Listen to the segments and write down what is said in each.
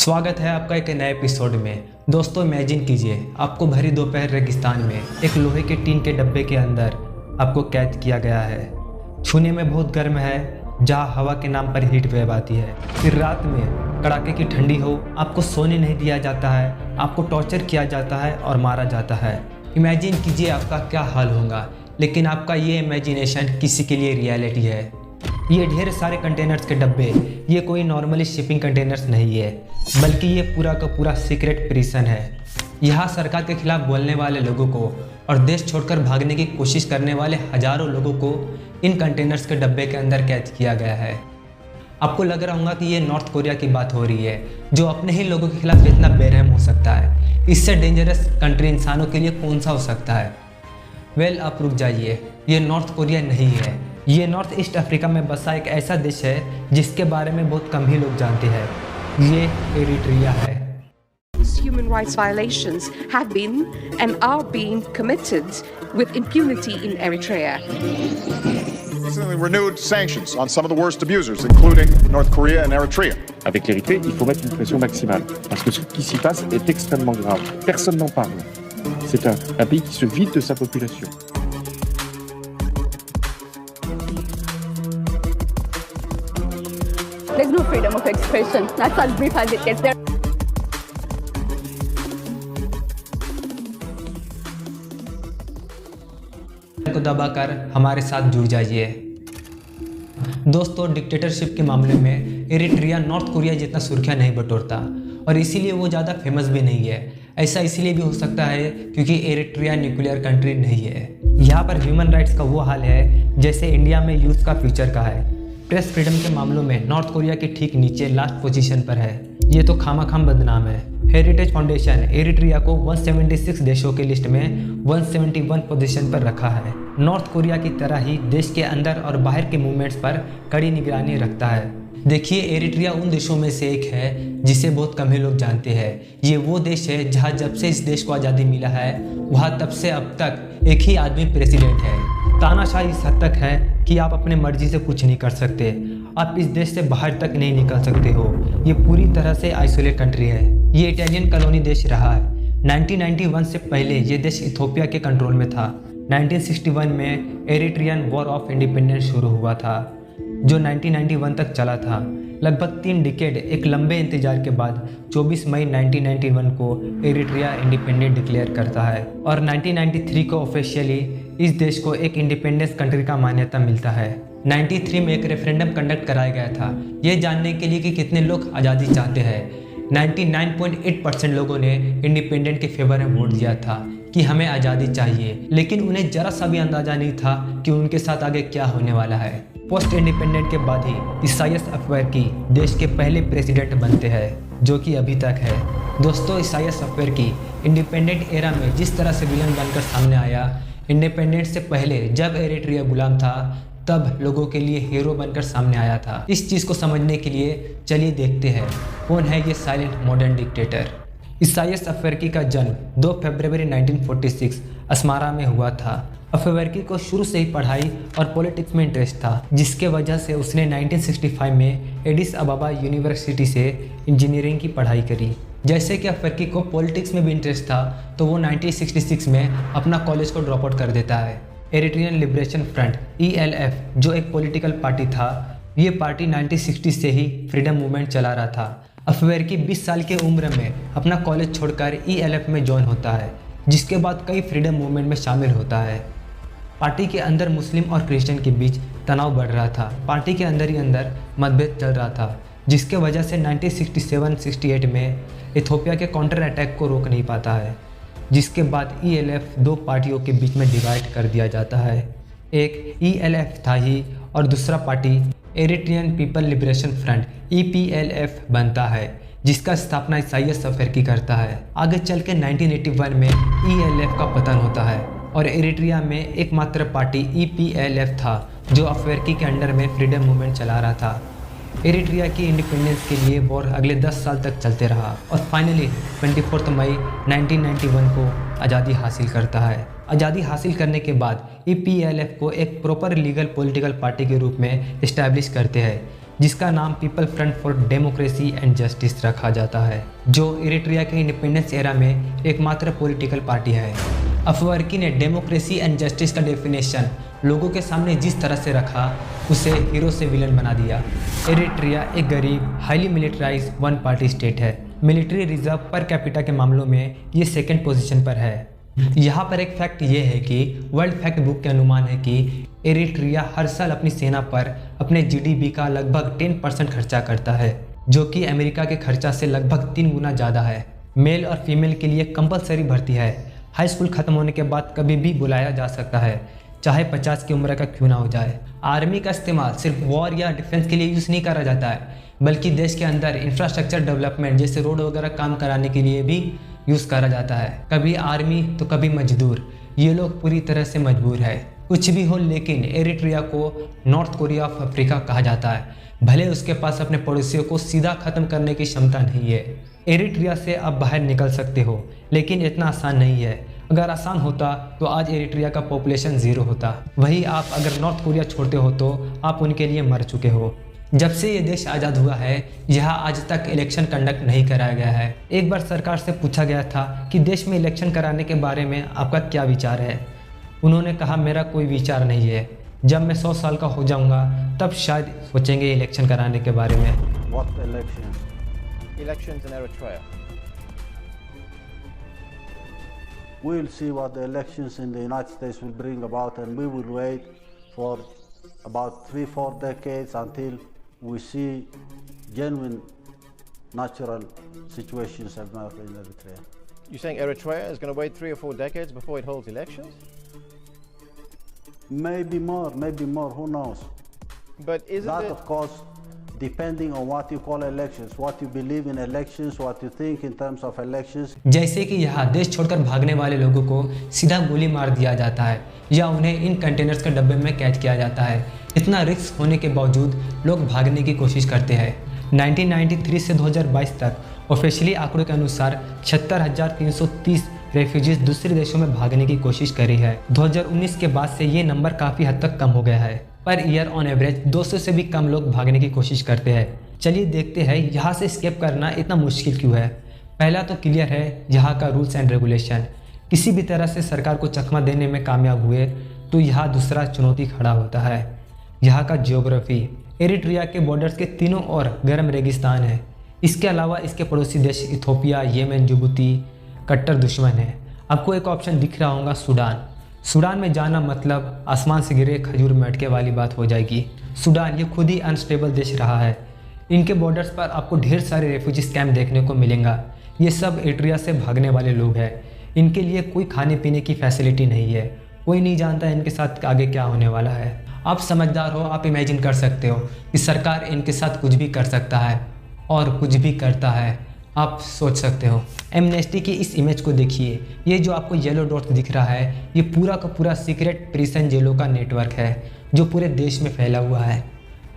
स्वागत है आपका एक नए एपिसोड में। दोस्तों इमेजिन कीजिए आपको भरी दोपहर रेगिस्तान में एक लोहे के टीन के डब्बे के अंदर आपको कैद किया गया है। छूने में बहुत गर्म है, जहाँ हवा के नाम पर हीट वेव आती है। फिर रात में कड़ाके की ठंडी हो, आपको सोने नहीं दिया जाता है, आपको टॉर्चर किया जाता है और मारा जाता है। इमेजिन कीजिए आपका क्या हाल होगा। लेकिन आपका ये इमेजिनेशन किसी के लिए रियलिटी है। ये ढेर सारे कंटेनर्स के डब्बे, ये कोई नॉर्मली शिपिंग कंटेनर्स नहीं है, बल्कि ये पूरा का पूरा सीक्रेट प्रिजन है। यहाँ सरकार के खिलाफ बोलने वाले लोगों को और देश छोड़कर भागने की कोशिश करने वाले हजारों लोगों को इन कंटेनर्स के डब्बे के अंदर कैद किया गया है। आपको लग रहा होगा कि ये नॉर्थ कोरिया की बात हो रही है, जो अपने ही लोगों के खिलाफ इतना बेरहम हो सकता है। इससे डेंजरस कंट्री इंसानों के लिए कौन सा हो सकता है? वेल, आप रुक जाइए, ये नॉर्थ कोरिया नहीं है। ये नॉर्थ ईस्ट अफ्रीका में बसा एक ऐसा देश है जिसके बारे में बहुत कम ही लोग जानते हैं। ये एरिट्रिया है। Human rights violations have been and are being committed with impunity in Eritrea. Recently renewed sanctions on some of the worst abusers, including North Korea and Eritrea. Avec l'Érythrée, il faut mettre une pression maximale, parce que ce qui s'y passe est extrêmement grave. Personne n'en parle. C'est un pays qui se vide de sa population. There's no freedom of expression. That's as brief as it gets there. को दबाकर हमारे साथ जुड़ जाइए। दोस्तों, dictatorship के मामले में एरिट्रिया नॉर्थ कोरिया जितना सुर्खियां नहीं बटोरता और इसीलिए वो ज़्यादा फेमस भी नहीं है। ऐसा इसीलिए भी हो सकता है क्योंकि एरिट्रिया न्यूक्लियर कंट्री नहीं है। यहाँ पर ह्यूमन राइट्स का वो हाल है जैसे इंडिया में यूथ का फ्यूचर का है। प्रेस फ्रीडम के मामलों में नॉर्थ कोरिया के ठीक नीचे लास्ट पोजीशन पर है। ये तो खामाखाम बदनाम है। हेरिटेज फाउंडेशन एरिट्रिया को 176 देशों के लिस्ट में 171 पोजीशन पर रखा है। नॉर्थ कोरिया की तरह ही देश के अंदर और बाहर के मूवमेंट्स पर कड़ी निगरानी रखता है। देखिए, एरिट्रिया उन देशों में से एक है जिसे बहुत कम ही लोग जानते हैं। ये वो देश है जहाँ जब से इस देश को आज़ादी मिला है वहाँ तब से अब तक एक ही आदमी प्रेसिडेंट है। तानाशाही इस हद तक है कि आप अपने मर्जी से कुछ नहीं कर सकते। आप इस देश से बाहर तक नहीं निकल सकते हो। ये पूरी तरह से आइसोलेट कंट्री है। ये इटालियन कॉलोनी देश रहा है। 1991 से पहले ये देश इथोपिया के कंट्रोल में था। 1961 में एरिट्रियन वॉर ऑफ इंडिपेंडेंस शुरू हुआ था, जो 1991 तक चला था। लगभग 3 डिकेड एक लंबे इंतजार के बाद 24 मई 1991 को एरिट्रिया इंडिपेंडेंट डिक्लेयर करता है और 1993 को ऑफिशियली इस देश को एक इंडिपेंडेंस कंट्री का मान्यता मिलता है। 93 में एक रेफरेंडम कंडक्ट कराया गया था, ये जानने के लिए कि कितने लोग आज़ादी चाहते हैं। 99.8% लोगों ने इंडिपेंडेंट के फेवर में वोट दिया था कि हमें आज़ादी चाहिए, लेकिन उन्हें जरा सा भी अंदाजा नहीं था कि उनके साथ आगे क्या होने वाला है। पोस्ट इंडिपेंडेंट के बाद ही इसाइयास अफवर्की देश के पहले प्रेसिडेंट बनते हैं, जो कि अभी तक है। दोस्तों, इसाइयास अफवर्की इंडिपेंडेंट एरा में जिस तरह से विलन बनकर सामने आया, इंडिपेंडेंट से पहले जब एरिट्रिया गुलाम था तब लोगों के लिए हीरो बनकर सामने आया था। इस चीज़ को समझने के लिए चलिए देखते हैं कौन है ये साइलेंट मॉडर्न डिक्टेटर। इसाइयास अफवर्की का जन्म 2 फरवरी 1946 अस्मारा में हुआ था। अफवर्की को शुरू से ही पढ़ाई और पॉलिटिक्स में इंटरेस्ट था, जिसके वजह से उसने 1965 में एडिस अबाबा यूनिवर्सिटी से इंजीनियरिंग की पढ़ाई करी। जैसे कि अफवर्की को पॉलिटिक्स में भी इंटरेस्ट था तो वो 1966 में अपना कॉलेज को ड्रॉप आउट कर देता है। एरिट्रियन लिबरेशन फ्रंट ELF, जो एक पॉलिटिकल पार्टी था, ये पार्टी 1960 से ही फ्रीडम मूवमेंट चला रहा था। अफवर्की 20 साल की उम्र में अपना कॉलेज छोड़कर ELF में ज्वाइन होता है, जिसके बाद कई फ्रीडम मूवमेंट में शामिल होता है। पार्टी के अंदर मुस्लिम और क्रिश्चियन के बीच तनाव बढ़ रहा था। पार्टी के अंदर ही अंदर मतभेद चल रहा था, जिसके वजह से 1967-68 में इथोपिया के काउंटर अटैक को रोक नहीं पाता है, जिसके बाद ELF 2 पार्टियों के बीच में डिवाइड कर दिया जाता है। एक ELF था ही और दूसरा party Eritrean People Liberation Front EPLF बनता है, जिसका स्थापना इसाइयास अफवर्की करता है। आगे चल के 1981 में ELF का पतन होता है और एरिट्रिया में एकमात्र पार्टी EPLF था जो अफवर्की के अंडर में फ्रीडम मूवमेंट चला रहा था। एरिट्रिया की इंडिपेंडेंस के लिए वॉर अगले 10 साल तक चलते रहा और फाइनली 24 मई 1991 को आज़ादी हासिल करता है। आज़ादी हासिल करने के बाद EPLF को एक प्रॉपर लीगल पॉलिटिकल पार्टी के रूप में इस्टेब्लिश करते हैं, जिसका नाम people front for democracy and justice रखा जाता है, जो इरिट्रिया के इंडिपेंडेंस एरा में एकमात्र पॉलिटिकल पार्टी है। अफवर्की ने डेमोक्रेसी एंड जस्टिस का डेफिनेशन लोगों के सामने जिस तरह से रखा, उसे हीरो से विलन बना दिया। इरिट्रिया एक गरीब, highly militarise one party state है। मिलिट्री रिजर्व पर कैपिटा के मामलों में ये सेकंड पोजीशन पर है। यहाँ पर एक फैक्ट ये है कि वर्ल्ड फैक्ट बुक के अनुमान है कि इरिट्रिया हर साल अपनी सेना पर अपने जीडीपी का लगभग 10% खर्चा करता है, जो कि अमेरिका के खर्चा से लगभग 3 गुना ज़्यादा है। मेल और फीमेल के लिए कंपलसरी भर्ती है। हाई स्कूल खत्म होने के बाद कभी भी बुलाया जा सकता है, चाहे 50 की उम्र का क्यों ना हो जाए। आर्मी का इस्तेमाल सिर्फ वॉर या डिफेंस के लिए यूज़ नहीं करा जाता है, बल्कि देश के अंदर इंफ्रास्ट्रक्चर डेवलपमेंट जैसे रोड वगैरह काम कराने के लिए भी यूज़ करा जाता है। कभी आर्मी तो कभी मजदूर, ये लोग पूरी तरह से मजबूर है। कुछ भी हो, लेकिन इरिट्रिया को नॉर्थ कोरिया ऑफ अफ्रीका कहा जाता है। भले उसके पास अपने पड़ोसियों को सीधा ख़त्म करने की क्षमता नहीं है। इरिट्रिया से आप बाहर निकल सकते हो, लेकिन इतना आसान नहीं है। अगर आसान होता तो आज इरिट्रिया का पॉपुलेशन 0 होता। वही आप अगर नॉर्थ कोरिया छोड़ते हो तो आप उनके लिए मर चुके हो। जब से ये देश आज़ाद हुआ है, यहाँ आज तक इलेक्शन कंडक्ट नहीं कराया गया है। एक बार सरकार से पूछा गया था कि देश में इलेक्शन कराने के बारे में आपका क्या विचार है। उन्होंने कहा, मेरा कोई विचार नहीं है, जब मैं 100 साल का हो जाऊंगा तब शायद सोचेंगे इलेक्शन कराने के बारे में। What elections? Elections in Eritrea. We'll see what the elections in the United States will bring about, and we will wait for about 3-4 decades until we see genuine natural situations emerge in Eritrea. You're saying Eritrea is going to wait 3 or 4 decades before it holds elections? Maybe more, who knows? But isn't That, it... of course, depending on what you call elections, what you believe in elections, what you think in terms of elections. जैसे कि यहाँ देश छोड़कर भागने वाले लोगों को सीधा गोली मार दिया जाता है या उन्हें इन कंटेनर्स के डब्बे में कैद किया जाता है। इतना रिस्क होने के बावजूद लोग भागने की कोशिश करते हैं। 1993 से 2022 तक ऑफिशियली आंकड़ों के अनुसार 76,330 रेफ्यूजीज दूसरे देशों में भागने की कोशिश करी है। 2019 के बाद से ये नंबर काफ़ी हद तक कम हो गया है। पर ईयर ऑन एवरेज 200 से भी कम लोग भागने की कोशिश करते हैं। चलिए देखते हैं यहाँ से एस्केप करना इतना मुश्किल क्यों है। पहला तो क्लियर है, यहाँ का रूल्स एंड रेगुलेशन। किसी भी तरह से सरकार को चकमा देने में कामयाब हुए तो यहाँ दूसरा चुनौती खड़ा होता है, यहाँ का जियोग्राफी। इरिट्रिया के बॉर्डर्स के तीनों ओर गर्म रेगिस्तान है। इसके अलावा इसके पड़ोसी देश इथोपिया, येमेन, जिबूती कट्टर दुश्मन है। आपको एक ऑप्शन दिख रहा होगा, सूडान। सूडान में जाना मतलब आसमान से गिरे खजूर में अटके वाली बात हो जाएगी। सूडान ये खुद ही अनस्टेबल देश रहा है। इनके बॉर्डर्स पर आपको ढेर सारे रेफ्यूजीज कैंप देखने को मिलेंगा। ये सब इरिट्रिया से भागने वाले लोग हैं। इनके लिए कोई खाने पीने की फैसिलिटी नहीं है। कोई नहीं जानता इनके साथ आगे क्या होने वाला है। आप समझदार हो, आप इमेजिन कर सकते हो कि सरकार इनके साथ कुछ भी कर सकता है और कुछ भी करता है। आप सोच सकते हो। एमनेस्टी की इस इमेज को देखिए। ये जो आपको येलो डॉट दिख रहा है, ये पूरा का पूरा सीक्रेट प्रिजन जेलों का नेटवर्क है जो पूरे देश में फैला हुआ है।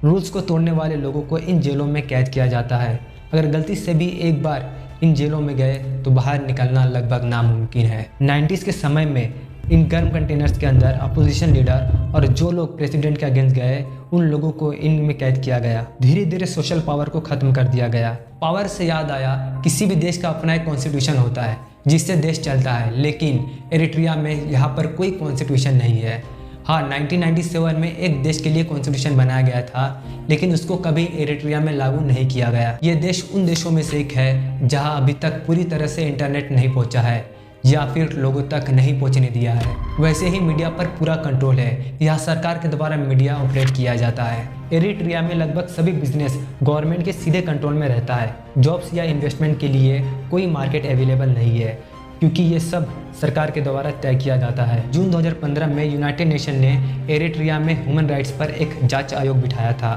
रूल्स को तोड़ने वाले लोगों को इन जेलों में कैद किया जाता है। अगर गलती से भी एक बार इन जेलों में गए तो बाहर निकलना लगभग नामुमकिन है। 90s के समय में इन गर्म कंटेनर्स के अंदर अपोजिशन लीडर और जो लोग प्रेसिडेंट के अगेंस्ट गए, उन लोगों को इनमें कैद किया गया। धीरे धीरे सोशल पावर को ख़त्म कर दिया गया। पावर से याद आया, किसी भी देश का अपना एक कॉन्स्टिट्यूशन होता है जिससे देश चलता है, लेकिन इरिट्रिया में यहाँ पर कोई कॉन्स्टिट्यूशन नहीं है। हाँ, 1997 में एक देश के लिए कॉन्स्टिट्यूशन बनाया गया था, लेकिन उसको कभी इरिट्रिया में लागू नहीं किया गया। ये देश उन देशों में से एक है जहाँ अभी तक पूरी तरह से इंटरनेट नहीं पहुँचा है या फिर लोगों तक नहीं पहुंचने दिया है। वैसे ही मीडिया पर पूरा कंट्रोल है। यहाँ सरकार के द्वारा मीडिया ऑपरेट किया जाता है। इरिट्रिया में लगभग सभी बिजनेस गवर्नमेंट के सीधे कंट्रोल में रहता है। जॉब्स या इन्वेस्टमेंट के लिए कोई मार्केट अवेलेबल नहीं है, क्योंकि ये सब सरकार के द्वारा तय किया जाता है। जून 2015 में यूनाइटेड नेशन ने इरिट्रिया में ह्यूमन राइट्स पर एक जांच आयोग बिठाया था।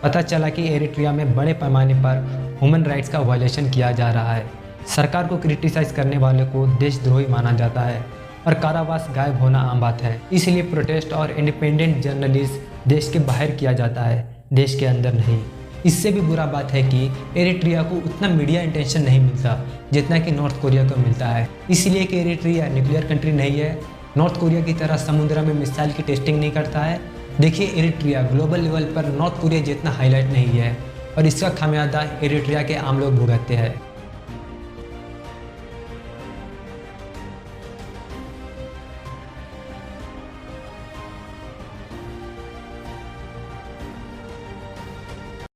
पता चला कि इरिट्रिया में बड़े पैमाने पर ह्यूमन राइट्स का वायलेशन किया जा रहा है। सरकार को क्रिटिसाइज करने वाले को देशद्रोही माना जाता है और कारावास गायब होना आम बात है। इसलिए प्रोटेस्ट और इंडिपेंडेंट जर्नलिस्ट देश के बाहर किया जाता है, देश के अंदर नहीं। इससे भी बुरा बात है कि इरिट्रिया को उतना मीडिया अटेंशन नहीं मिलता जितना कि नॉर्थ कोरिया को मिलता है। इसलिए कि इरिट्रिया न्यूक्लियर कंट्री नहीं है, नॉर्थ कोरिया की तरह समुद्र में मिसाइल की टेस्टिंग नहीं करता है देखिए, एरिट्रिया ग्लोबल लेवल पर नॉर्थ कोरिया जितना हाईलाइट नहीं है और इसका खामियाजा एरिट्रिया के आम लोग भुगतते हैं।